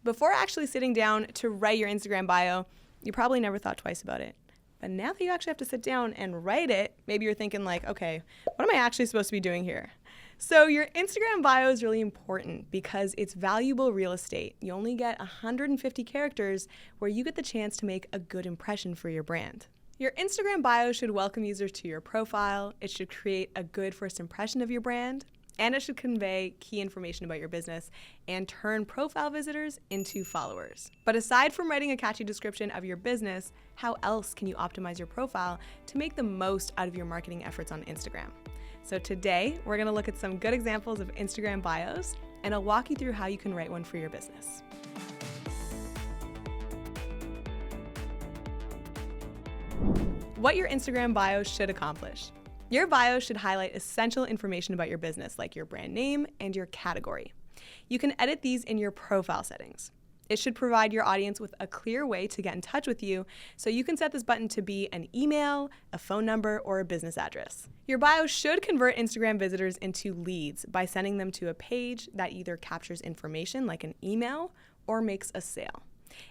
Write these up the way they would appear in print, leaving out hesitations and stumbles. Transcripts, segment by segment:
Before actually sitting down to write your Instagram bio, you probably never thought twice about it. But now that you actually have to sit down and write it, maybe you're thinking like, okay, what am I actually supposed to be doing here? So your Instagram bio is really important because it's valuable real estate. You only get 150 characters where you get the chance to make a good impression for your brand. Your Instagram bio should welcome users to your profile. It should create a good first impression of your brand. And it should convey key information about your business and turn profile visitors into followers. But aside from writing a catchy description of your business, how else can you optimize your profile to make the most out of your marketing efforts on Instagram? So today, we're gonna look at some good examples of Instagram bios, and I'll walk you through how you can write one for your business. What your Instagram bio should accomplish. Your bio should highlight essential information about your business, like your brand name and your category. You can edit these in your profile settings. It should provide your audience with a clear way to get in touch with you, so you can set this button to be an email, a phone number, or a business address. Your bio should convert Instagram visitors into leads by sending them to a page that either captures information like an email or makes a sale.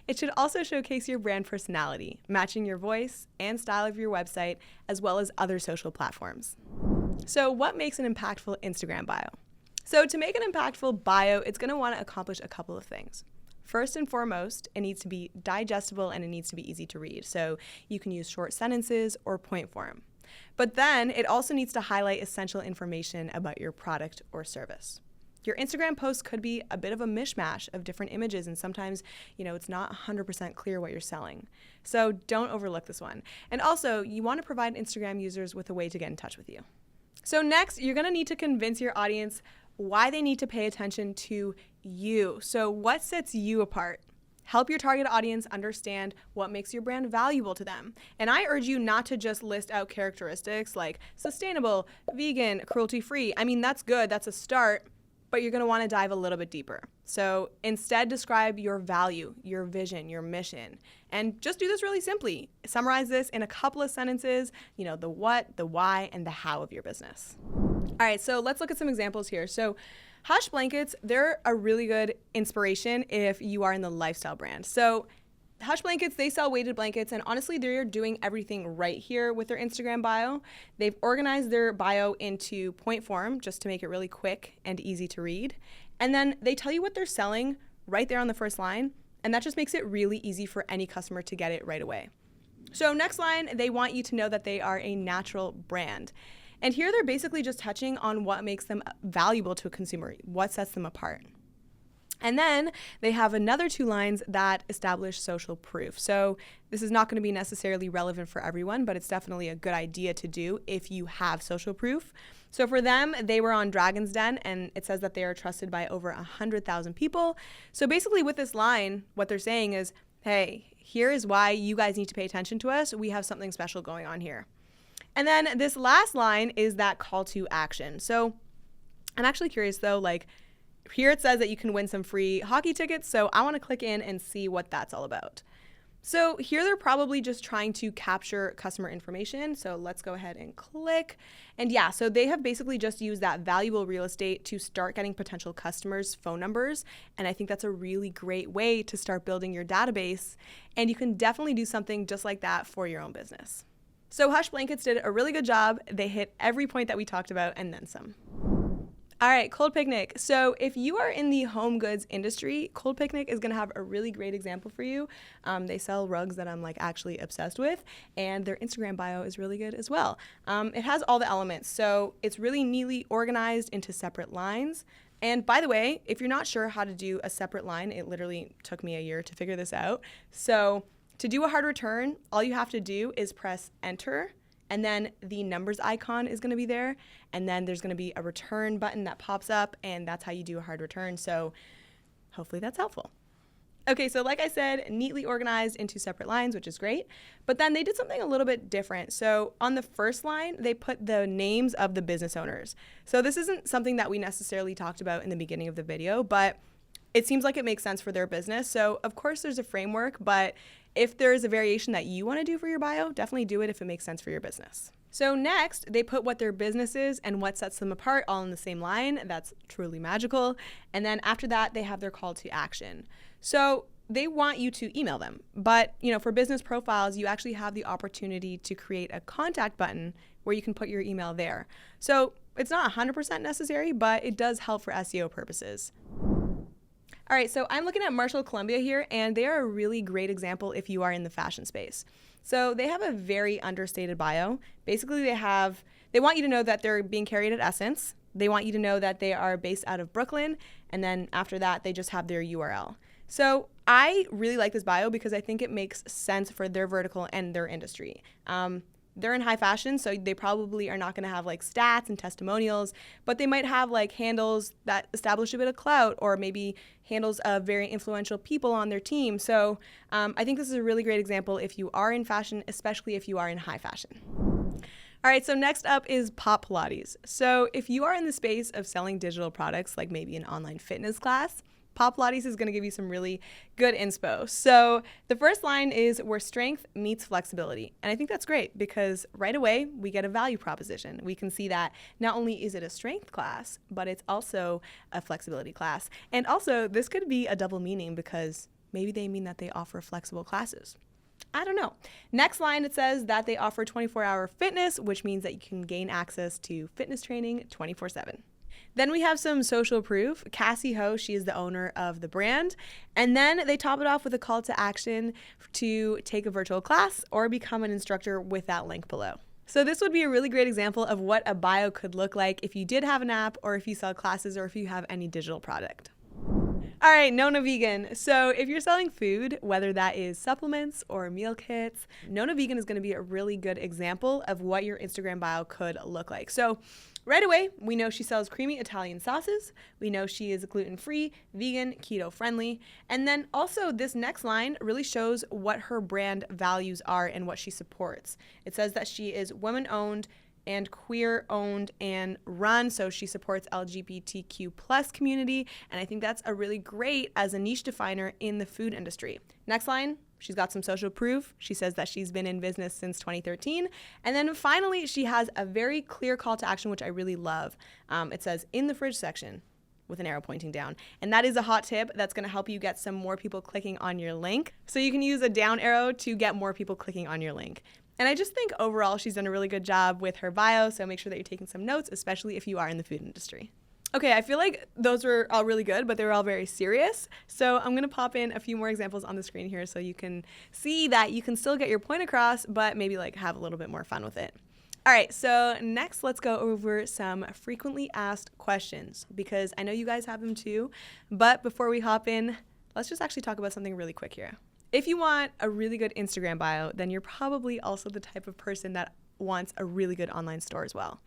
It should also showcase your brand personality, matching your voice and style of your website, as well as other social platforms. So what makes an impactful Instagram bio? So to make an impactful bio, it's going to want to accomplish a couple of things. First and foremost, it needs to be digestible and it needs to be easy to read. So you can use short sentences or point form. But then it also needs to highlight essential information about your product or service. Your Instagram post could be a bit of a mishmash of different images, and sometimes, it's not 100% clear what you're selling. So don't overlook this one. And also, you want to provide Instagram users with a way to get in touch with you. So next, you're going to need to convince your audience why they need to pay attention to you. So what sets you apart? Help your target audience understand what makes your brand valuable to them. And I urge you not to just list out characteristics like sustainable, vegan, cruelty-free. I mean, that's good. That's a start. But you're going to want to dive a little bit deeper. So instead, describe your value, your vision, your mission, and just do this really simply. Summarize this in a couple of sentences, the what, the why, and the how of your business. All right, so let's look at some examples here. So Hush Blankets, they're a really good inspiration if you are in the lifestyle brand. So Hush Blankets, they sell weighted blankets, and honestly, they're doing everything right here with their Instagram bio. They've organized their bio into point form just to make it really quick and easy to read. And then they tell you what they're selling right there on the first line, and that just makes it really easy for any customer to get it right away. So next line, they want you to know that they are a natural brand. And here they're basically just touching on what makes them valuable to a consumer, what sets them apart. And then they have another 2 lines that establish social proof. So this is not going to be necessarily relevant for everyone, but it's definitely a good idea to do if you have social proof. So for them, they were on Dragon's Den, and it says that they are trusted by over 100,000 people. So basically with this line, what they're saying is, hey, here is why you guys need to pay attention to us. We have something special going on here. And then this last line is that call to action. So I'm actually curious though, here it says that you can win some free hockey tickets, so I want to click in and see what that's all about. So here they're probably just trying to capture customer information, so let's go ahead and click. And yeah, so they have basically just used that valuable real estate to start getting potential customers' phone numbers, and I think that's a really great way to start building your database, and you can definitely do something just like that for your own business. So Hush Blankets did a really good job. They hit every point that we talked about and then some. All right, Cold Picnic. So if you are in the home goods industry, Cold Picnic is gonna have a really great example for you. They sell rugs that I'm actually obsessed with, and their Instagram bio is really good as well. It has all the elements, so it's really neatly organized into separate lines. And by the way, if you're not sure how to do a separate line, it literally took me a year to figure this out. So to do a hard return, all you have to do is press enter, and then the numbers icon is going to be there, and then there's going to be a return button that pops up, and that's how you do a hard return. So hopefully that's helpful. Okay, so like I said, neatly organized into separate lines, which is great, but then they did something a little bit different. So on the first line, they put the names of the business owners. So this isn't something that we necessarily talked about in the beginning of the video, but it seems like it makes sense for their business. So of course there's a framework, but if there's a variation that you want to do for your bio, definitely do it if it makes sense for your business. So next, they put what their business is and what sets them apart all in the same line. That's truly magical. And then after that, they have their call to action. So they want you to email them. But, for business profiles, you actually have the opportunity to create a contact button where you can put your email there. So it's not 100% necessary, but it does help for SEO purposes. All right, so I'm looking at Marshall Columbia here, and they are a really great example if you are in the fashion space. So they have a very understated bio. Basically, they want you to know that they're being carried at Essence. They want you to know that they are based out of Brooklyn, and then after that, they just have their URL. So I really like this bio because I think it makes sense for their vertical and their industry. They're in high fashion, so they probably are not going to have like stats and testimonials, but they might have like handles that establish a bit of clout, or maybe handles of very influential people on their team. So I think this is a really great example if you are in fashion, especially if you are in high fashion. All right, so next up is Pop Pilates. So if you are in the space of selling digital products, like maybe an online fitness class, Pop Pilates is going to give you some really good inspo. So the first line is where strength meets flexibility. And I think that's great because right away we get a value proposition. We can see that not only is it a strength class, but it's also a flexibility class. And also this could be a double meaning because maybe they mean that they offer flexible classes. I don't know. Next line, it says that they offer 24-hour fitness, which means that you can gain access to fitness training 24/7. Then we have some social proof. Cassie Ho, she is the owner of the brand. And then they top it off with a call to action to take a virtual class or become an instructor with that link below. So this would be a really great example of what a bio could look like if you did have an app, or if you sell classes, or if you have any digital product. All right, Nona Vegan. So if you're selling food, whether that is supplements or meal kits, Nona Vegan is going to be a really good example of what your Instagram bio could look like. So right away, we know she sells creamy Italian sauces. We know she is gluten-free, vegan, keto-friendly. And then also this next line really shows what her brand values are and what she supports. It says that she is women-owned and queer-owned and run, so she supports LGBTQ plus community, and I think that's a really great as a niche definer in the food industry. Next line, she's got some social proof. She says that she's been in business since 2013. And then finally, she has a very clear call to action, which I really love. It says, in the fridge section, with an arrow pointing down. And that is a hot tip that's going to help you get some more people clicking on your link. So you can use a down arrow to get more people clicking on your link. And I just think overall she's done a really good job with her bio, so make sure that you're taking some notes, especially if you are in the food industry. Okay, I feel like those were all really good, but they were all very serious. So I'm going to pop in a few more examples on the screen here so you can see that you can still get your point across, but maybe like have a little bit more fun with it. All right, so next let's go over some frequently asked questions because I know you guys have them too. But before we hop in, let's just actually talk about something really quick here. If you want a really good Instagram bio, then you're probably also the type of person that wants a really good online store as well.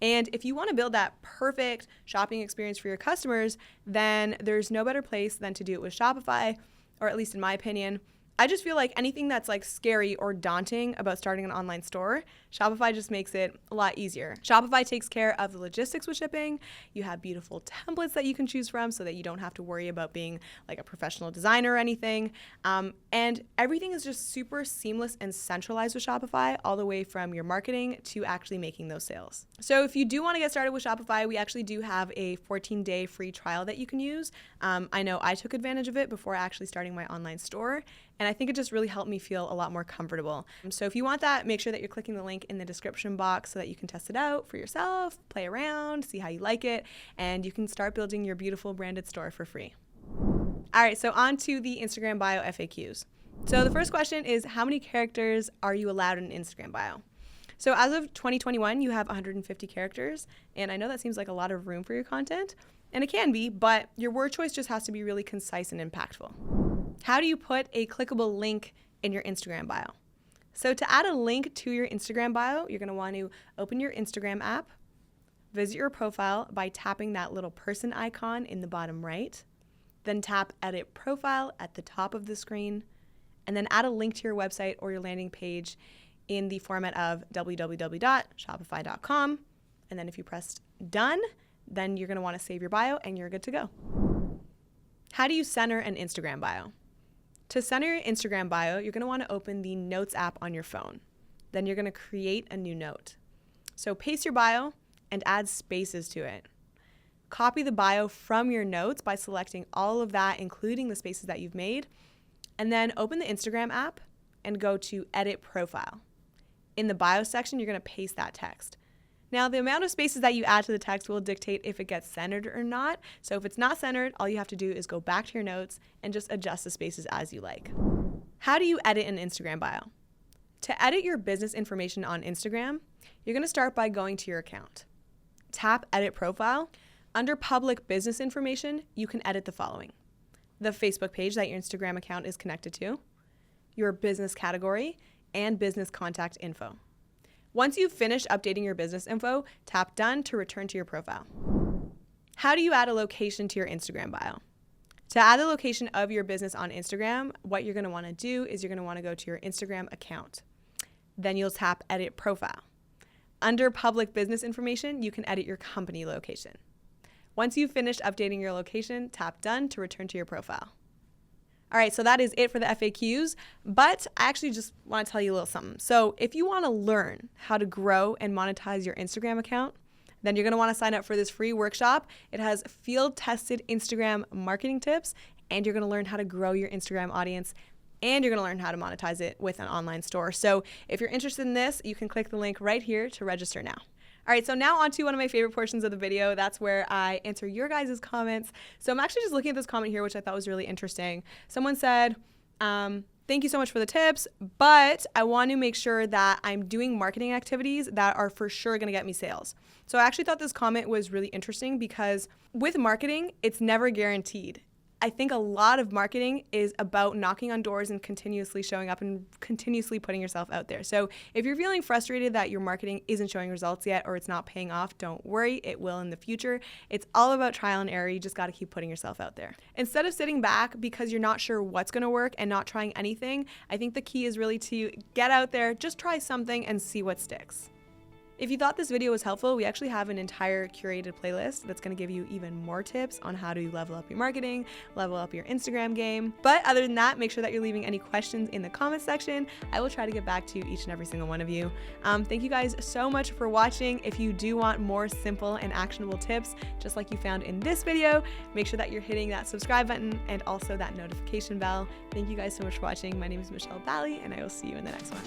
And if you want to build that perfect shopping experience for your customers, then there's no better place than to do it with Shopify, or at least in my opinion. I just feel like anything that's like scary or daunting about starting an online store, Shopify just makes it a lot easier. Shopify takes care of the logistics with shipping. You have beautiful templates that you can choose from so that you don't have to worry about being like a professional designer or anything. And everything is just super seamless and centralized with Shopify, all the way from your marketing to actually making those sales. So if you do want to get started with Shopify, we actually do have a 14-day free trial that you can use. I know I took advantage of it before actually starting my online store. And I think it just really helped me feel a lot more comfortable. So if you want that, make sure that you're clicking the link in the description box so that you can test it out for yourself, play around, see how you like it, and you can start building your beautiful branded store for free. All right, so on to the Instagram bio FAQs. So the first question is, how many characters are you allowed in an Instagram bio? So as of 2021, you have 150 characters, and I know that seems like a lot of room for your content, and it can be, but your word choice just has to be really concise and impactful. How do you put a clickable link in your Instagram bio? So to add a link to your Instagram bio, you're going to want to open your Instagram app, visit your profile by tapping that little person icon in the bottom right, then tap Edit Profile at the top of the screen, and then add a link to your website or your landing page in the format of www.shopify.com. And then if you press Done, then you're going to want to save your bio and you're good to go. How do you center an Instagram bio? To center your Instagram bio, you're going to want to open the Notes app on your phone. Then you're going to create a new note. So paste your bio and add spaces to it. copy the bio from your notes by selecting all of that, including the spaces that you've made, and then open the Instagram app and go to Edit Profile. In the bio section, you're going to paste that text. Now, the amount of spaces that you add to the text will dictate if it gets centered or not. So if it's not centered, all you have to do is go back to your notes and just adjust the spaces as you like. How do you edit an Instagram bio? To edit your business information on Instagram, you're going to start by going to your account. Tap Edit Profile. Under Public Business Information, you can edit the following: the Facebook page that your Instagram account is connected to, your business category, and business contact info. Once you've finished updating your business info, tap Done to return to your profile. How do you add a location to your Instagram bio? To add the location of your business on Instagram, what you're going to want to do is you're going to want to go to your Instagram account. Then you'll tap Edit Profile. Under Public Business Information, you can edit your company location. Once you've finished updating your location, tap Done to return to your profile. All right, so that is it for the FAQs, but I actually just want to tell you a little something. So if you want to learn how to grow and monetize your Instagram account, then you're going to want to sign up for this free workshop. It has field-tested Instagram marketing tips, and you're going to learn how to grow your Instagram audience, and you're going to learn how to monetize it with an online store. So if you're interested in this, you can click the link right here to register now. All right, so now on to one of my favorite portions of the video. That's where I answer your guys' comments. So I'm actually just looking at this comment here, which I thought was really interesting. Someone said, thank you so much for the tips, but I want to make sure that I'm doing marketing activities that are for sure going to get me sales. So I actually thought this comment was really interesting because with marketing, it's never guaranteed. I think a lot of marketing is about knocking on doors and continuously showing up and continuously putting yourself out there. So if you're feeling frustrated that your marketing isn't showing results yet or it's not paying off, don't worry, it will in the future. It's all about trial and error. You just got to keep putting yourself out there. Instead of sitting back because you're not sure what's going to work and not trying anything, I think the key is really to get out there, just try something and see what sticks. If you thought this video was helpful, we actually have an entire curated playlist that's going to give you even more tips on how to level up your marketing, level up your Instagram game. But other than that, make sure that you're leaving any questions in the comment section. I will try to get back to each and every single one of you. Thank you guys so much for watching. If you do want more simple and actionable tips, just like you found in this video, make sure that you're hitting that subscribe button and also that notification bell. Thank you guys so much for watching. My name is Michelle Bally, and I will see you in the next one.